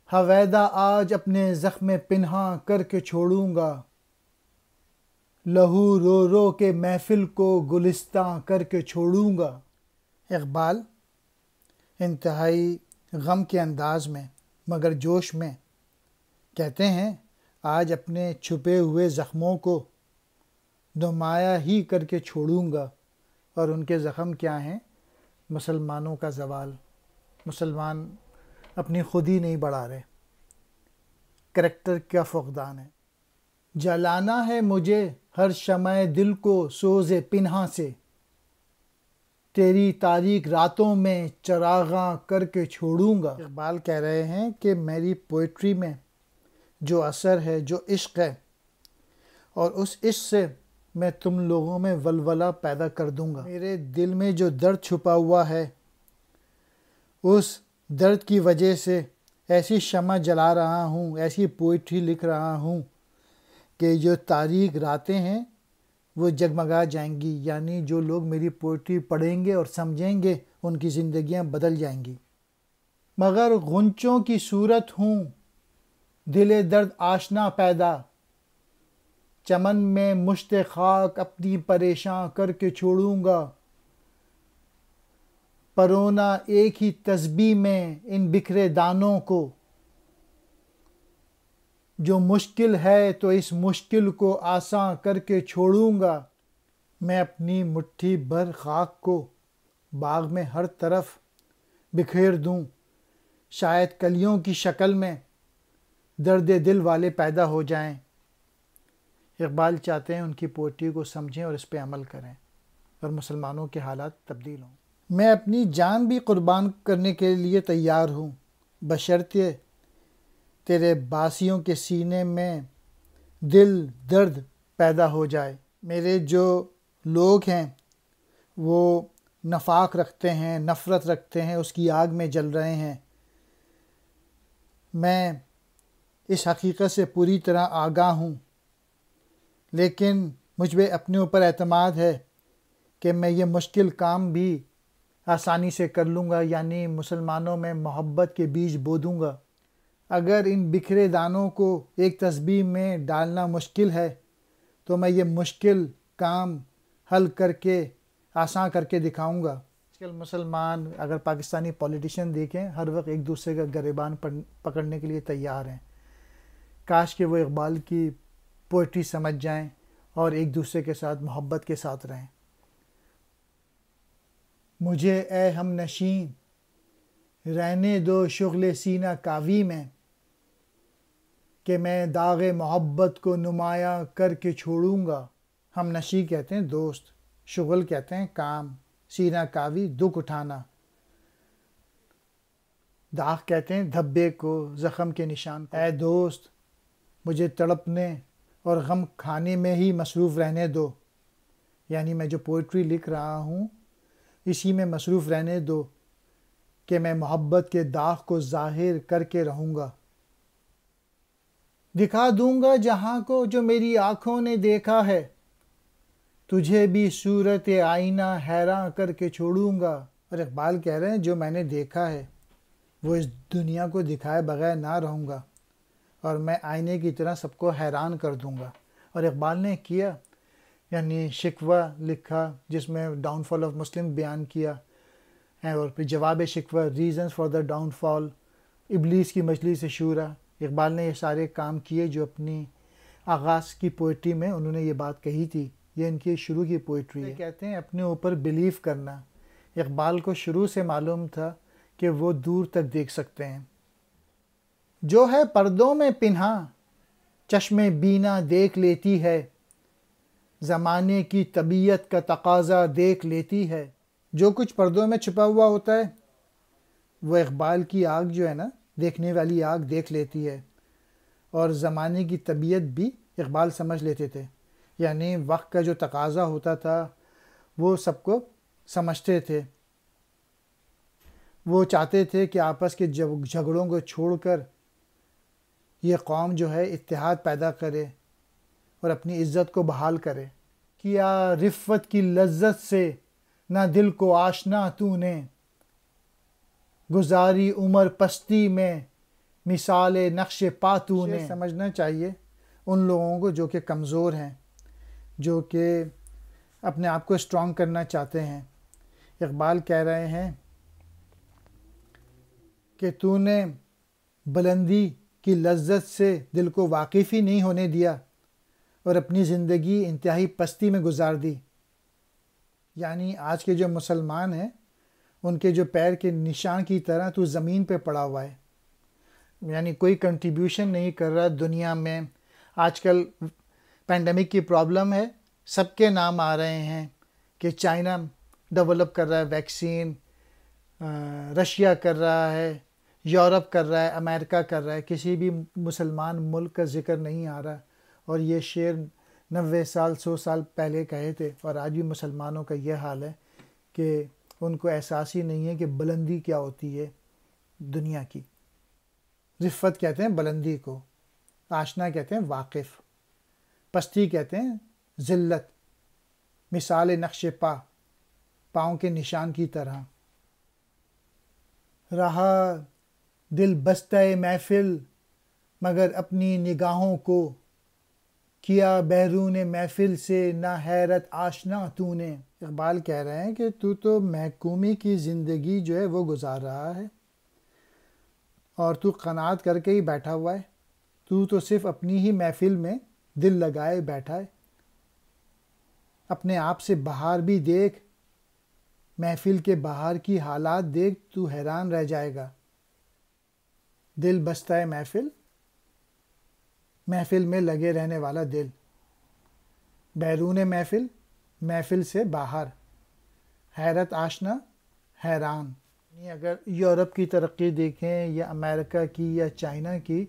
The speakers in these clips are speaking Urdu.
ہویدا آج اپنے زخم پنہاں کر کے چھوڑوں گا، لہو رو رو کے محفل کو گلستاں کر کے چھوڑوں گا۔ اقبال انتہائی غم کے انداز میں مگر جوش میں کہتے ہیں، آج اپنے چھپے ہوئے زخموں کو نمایاں ہی کر کے چھوڑوں گا۔ اور ان کے زخم کیا ہیں؟ مسلمانوں کا زوال۔ مسلمان اپنی خودی نہیں بڑھا رہے، کریکٹر کا فقدان ہے۔ جلانا ہے مجھے ہر شمع دل کو سوز پنہاں سے، تیری تاریک راتوں میں چراغاں کر کے چھوڑوں گا۔ اقبال کہہ رہے ہیں کہ میری پوئٹری میں جو اثر ہے، جو عشق ہے، اور اس عشق سے میں تم لوگوں میں ولولہ پیدا کر دوں گا۔ میرے دل میں جو درد چھپا ہوا ہے، اس درد کی وجہ سے ایسی شمع جلا رہا ہوں، ایسی پوئٹری لکھ رہا ہوں کہ جو تاریک راتیں ہیں وہ جگمگا جائیں گی، یعنی جو لوگ میری پوئٹری پڑھیں گے اور سمجھیں گے ان کی زندگیاں بدل جائیں گی۔ مگر غنچوں کی صورت ہوں دل درد آشنا پیدا، چمن میں مشت خاک اپنی پریشاں کر کے چھوڑوں گا، پرونا ایک ہی تسبیح میں ان بکھرے دانوں کو، جو مشکل ہے تو اس مشکل کو آساں کر کے چھوڑوں گا۔ میں اپنی مٹھی بھر خاک کو باغ میں ہر طرف بکھیر دوں، شاید کلیوں کی شکل میں درد دل والے پیدا ہو جائیں۔ اقبال چاہتے ہیں ان کی پوئٹری کو سمجھیں اور اس پہ عمل کریں اور مسلمانوں کے حالات تبدیل ہوں۔ میں اپنی جان بھی قربان کرنے کے لیے تیار ہوں، بشرطے تیرے باسیوں کے سینے میں دل درد پیدا ہو جائے۔ میرے جو لوگ ہیں وہ نفاق رکھتے ہیں، نفرت رکھتے ہیں، اس کی آگ میں جل رہے ہیں۔ میں اس حقیقت سے پوری طرح آگاہ ہوں، لیکن مجھ پہ اپنے اوپر اعتماد ہے کہ میں یہ مشکل کام بھی آسانی سے کر لوں گا، یعنی مسلمانوں میں محبت کے بیج بو دوں گا۔ اگر ان بکھرے دانوں کو ایک تسبیح میں ڈالنا مشکل ہے تو میں یہ مشکل کام حل کر کے آسان کر کے دکھاؤں گا۔ آج کل مسلمان اگر پاکستانی پولیٹیشین دیکھیں، ہر وقت ایک دوسرے کا گریبان پکڑنے کے لیے تیار ہیں۔ کاش کہ وہ اقبال کی پوئٹری سمجھ جائیں اور ایک دوسرے کے ساتھ محبت کے ساتھ رہیں۔ مجھے اے ہم نشین رہنے دو شغل سینہ کاوی میں، کہ میں داغ محبت کو نمایاں کر کے چھوڑوں گا۔ ہم نشیں کہتے ہیں دوست، شغل کہتے ہیں کام، سینہ کاوی دکھ اٹھانا، داغ کہتے ہیں دھبے کو، زخم کے نشان کو۔ اے دوست مجھے تڑپنے اور غم کھانے میں ہی مصروف رہنے دو، یعنی میں جو پوئٹری لکھ رہا ہوں اسی میں مصروف رہنے دو کہ میں محبت کے داغ کو ظاہر کر کے رہوں گا۔ دکھا دوں گا جہاں کو جو میری آنکھوں نے دیکھا ہے، تجھے بھی صورت آئینہ حیراں کر کے چھوڑوں گا۔ اور اقبال کہہ رہے ہیں جو میں نے دیکھا ہے وہ اس دنیا کو دکھائے بغیر نہ رہوں گا، اور میں آئینے کی طرح سب کو حیران کر دوں گا۔ اور اقبال نے کیا، یعنی شکوہ لکھا جس میں ڈاؤن فال آف مسلم بیان کیا، اور پھر جواب شکوہ ریزنز فار دا ڈاؤن فال، ابلیس کی مجلس شورا۔ اقبال نے یہ سارے کام کیے جو اپنی آغاز کی پوئٹری میں انہوں نے یہ بات کہی تھی، یہ ان کی شروع کی پوئٹری ہے۔ کہتے ہیں اپنے اوپر بلیف کرنا۔ اقبال کو شروع سے معلوم تھا کہ وہ دور تک دیکھ سکتے ہیں۔ جو ہے پردوں میں پنہاں چشم بینا دیکھ لیتی ہے، زمانے کی طبیعت کا تقاضا دیکھ لیتی ہے۔ جو کچھ پردوں میں چھپا ہوا ہوتا ہے وہ اقبال کی آگ جو ہے نا، دیکھنے والی آگ دیکھ لیتی ہے، اور زمانے کی طبیعت بھی اقبال سمجھ لیتے تھے، یعنی وقت کا جو تقاضا ہوتا تھا وہ سب کو سمجھتے تھے۔ وہ چاہتے تھے کہ آپس کے جھگڑوں کو چھوڑ کر یہ قوم جو ہے اتحاد پیدا کرے اور اپنی عزت کو بحال کرے۔ کیا رفت کی لذت سے نہ دل کو آشنا تو نے، گزاری عمر پستی میں مثال نقش پاتو نے سمجھنا چاہیے ان لوگوں کو جو کہ کمزور ہیں، جو کہ اپنے آپ کو اسٹرانگ کرنا چاہتے ہیں۔ اقبال کہہ رہے ہیں کہ تو نے بلندی کی لذت سے دل کو واقف ہی نہیں ہونے دیا اور اپنی زندگی انتہائی پستی میں گزار دی۔ یعنی آج کے جو مسلمان ہیں ان کے جو پیر کے نشان کی طرح تو زمین پہ پڑا ہوا ہے، یعنی کوئی کنٹریبیوشن نہیں کر رہا دنیا میں۔ آج کل پینڈیمک کی پرابلم ہے، سب کے نام آ رہے ہیں کہ چائنا ڈیولپ کر رہا ہے ویکسین، رشیا کر رہا ہے، یورپ کر رہا ہے، امریکہ کر رہا ہے، کسی بھی مسلمان ملک کا ذکر نہیں آ رہا۔ اور یہ شعر 90 سال 100 سال پہلے کہے تھے، اور آج بھی مسلمانوں کا یہ حال ہے کہ ان کو احساس ہی نہیں ہے کہ بلندی کیا ہوتی ہے دنیا کی۔ رفت کہتے ہیں بلندی کو، آشنا کہتے ہیں واقف، پستی کہتے ہیں ذلت، مثال نقش پاؤں کے نشان کی طرح۔ رہا دل بستہ محفل مگر اپنی نگاہوں کو، کیا بیرون محفل سے نہ حیرت آشنا تو نے۔ اقبال کہہ رہے ہیں کہ تو محکومی کی زندگی جو ہے وہ گزار رہا ہے اور تو قناعت کر کے ہی بیٹھا ہوا ہے، تو صرف اپنی ہی محفل میں دل لگائے بیٹھا ہے۔ اپنے آپ سے باہر بھی دیکھ، محفل کے باہر کی حالات دیکھ، تو حیران رہ جائے گا۔ دل بستہ محفل، محفل میں لگے رہنے والا دل، بیرون محفل، محفل سے باہر، حیرت آشنا، حیران۔ اگر یورپ کی ترقی دیکھیں یا امریکہ کی یا چائنا کی،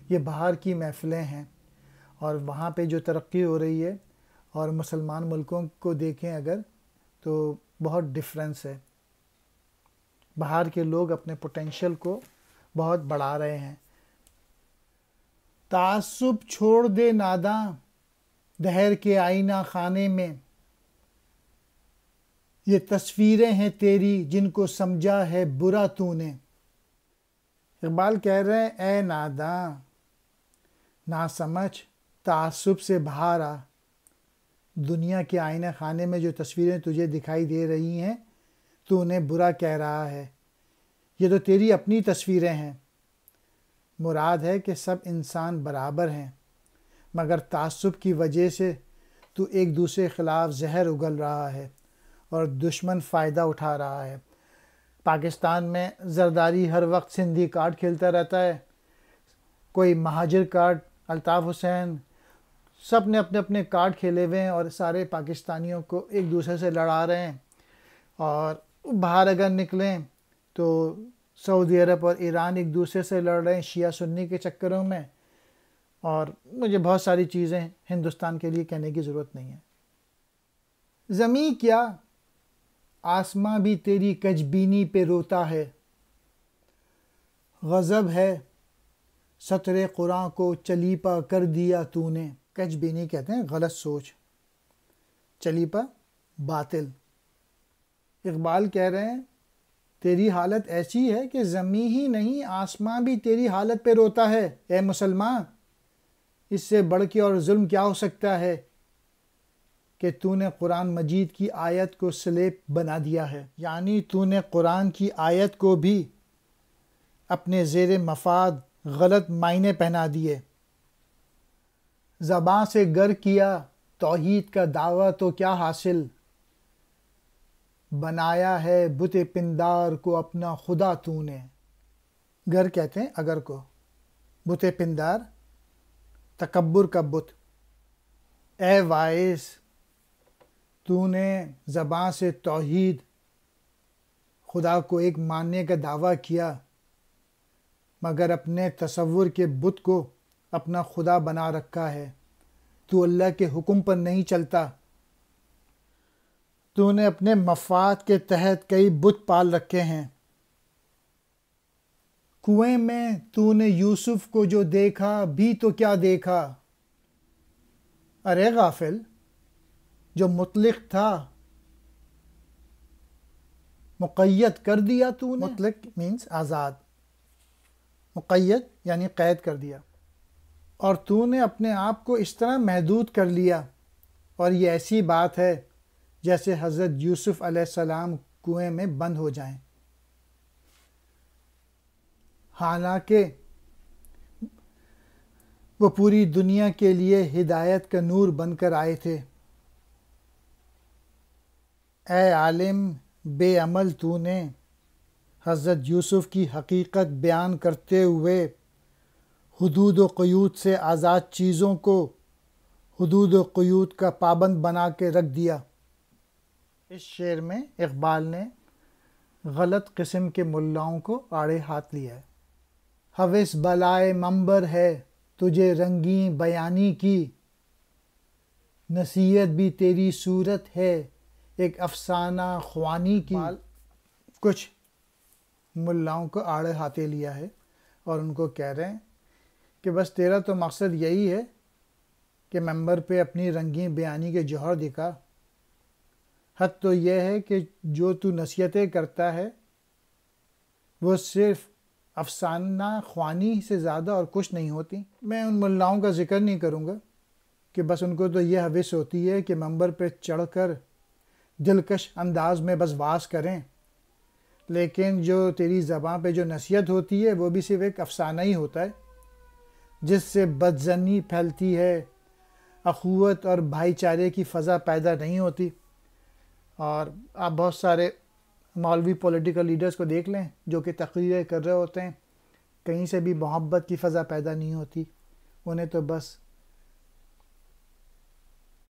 یہ باہر کی محفلیں ہیں، اور وہاں پہ جو ترقی ہو رہی ہے، اور مسلمان ملکوں کو دیکھیں اگر تو بہت ڈفرینس ہے۔ باہر کے لوگ اپنے پوٹینشل کو بہت بڑھا رہے ہیں۔ تعصب چھوڑ دے ناداں دہر کے آئینہ خانے میں، یہ تصویریں ہیں تیری جن کو سمجھا ہے برا تو نے۔ اقبال کہہ رہے ہیں اے ناداں، نا سمجھ، تعصب سے باہر آ۔ دنیا کے آئینہ خانے میں جو تصویریں تجھے دکھائی دے رہی ہیں تو انہیں برا کہہ رہا ہے، یہ تو تیری اپنی تصویریں ہیں۔ مراد ہے کہ سب انسان برابر ہیں، مگر تعصب کی وجہ سے تو ایک دوسرے کے خلاف زہر اگل رہا ہے اور دشمن فائدہ اٹھا رہا ہے۔ پاکستان میں زرداری ہر وقت سندھی کارڈ کھیلتا رہتا ہے، کوئی مہاجر کارڈ، الطاف حسین، سب نے اپنے اپنے کارڈ کھیلے ہوئے ہیں اور سارے پاکستانیوں کو ایک دوسرے سے لڑا رہے ہیں۔ اور باہر اگر نکلیں تو سعودی عرب اور ایران ایک دوسرے سے لڑ رہے ہیں شیعہ سنی کے چکروں میں، اور مجھے بہت ساری چیزیں ہندوستان کے لیے کہنے کی ضرورت نہیں ہے۔ زمیں کیا آسماں بھی تیری کجبینی پہ روتا ہے، غضب ہے سطر قرآن کو چلیپا کر دیا تو نے۔ کجبینی کہتے ہیں غلط سوچ، چلیپا باطل۔ اقبال کہہ رہے ہیں تیری حالت ایسی ہے کہ زمیں ہی نہیں آسماں بھی تیری حالت پہ روتا ہے۔ اے مسلمان، اس سے بڑھ کے اور ظلم کیا ہو سکتا ہے کہ تو نے قرآن مجید کی آیت کو سلیب بنا دیا ہے، یعنی تو نے قرآن کی آیت کو بھی اپنے زیر مفاد غلط معنی پہنا دیے۔ زباں سے گر کیا توحید کا دعویٰ تو کیا حاصل، بنایا ہے بت پندار کو اپنا خدا تو نے۔ گر کہتے ہیں اگر کو، بت پندار تکبر کا بت۔ اے وائس، تو نے زباں سے توحید خدا کو ایک ماننے کا دعویٰ کیا، مگر اپنے تصور کے بت کو اپنا خدا بنا رکھا ہے۔ تو اللہ کے حکم پر نہیں چلتا، تو نے اپنے مفاد کے تحت کئی بت پال رکھے ہیں۔ کنویں میں تو نے یوسف کو جو دیکھا بھی تو کیا دیکھا، ارے غافل جو مطلق تھا مقید کر دیا تو نے۔ مطلق مینز آزاد، مقید یعنی قید کر دیا، اور تو نے اپنے آپ کو اس طرح محدود کر لیا، اور یہ ایسی بات ہے جیسے حضرت یوسف علیہ السلام کنویں میں بند ہو جائیں، حالانکہ وہ پوری دنیا کے لیے ہدایت کا نور بن کر آئے تھے۔ اے عالم بے عمل، تو نے حضرت یوسف کی حقیقت بیان کرتے ہوئے حدود و قیود سے آزاد چیزوں کو حدود و قیود کا پابند بنا کے رکھ دیا۔ اس شعر میں اقبال نے غلط قسم کے ملاؤں کو آڑے ہاتھ لیا ہے۔ ہوس بلائے منبر ہے تجھے رنگیں بیانی کی، نصیحت بھی تیری صورت ہے ایک افسانہ خوانی کی۔ کچھ ملاؤں کو آڑے ہاتھے لیا ہے اور ان کو کہہ رہے ہیں کہ بس تیرا تو مقصد یہی ہے کہ ممبر پہ اپنی رنگین بیانی کے جوہر دکھا، حد تو یہ ہے کہ جو تو نصیحتیں کرتا ہے وہ صرف افسانہ خوانی سے زیادہ اور کچھ نہیں ہوتی۔ میں ان ملاؤں کا ذکر نہیں کروں گا کہ بس ان کو تو یہ حوث ہوتی ہے کہ ممبر پہ چڑھ کر دلکش انداز میں بس واز کریں، لیکن جو تیری زبان پہ جو نصیحت ہوتی ہے وہ بھی صرف ایک افسانہ ہی ہوتا ہے، جس سے بدظنی پھیلتی ہے، اخوت اور بھائی چارے کی فضا پیدا نہیں ہوتی۔ اور آپ بہت سارے مولوی پولیٹیکل لیڈرز کو دیکھ لیں جو کہ تقریریں کر رہے ہوتے ہیں، کہیں سے بھی محبت کی فضا پیدا نہیں ہوتی، انہیں تو بس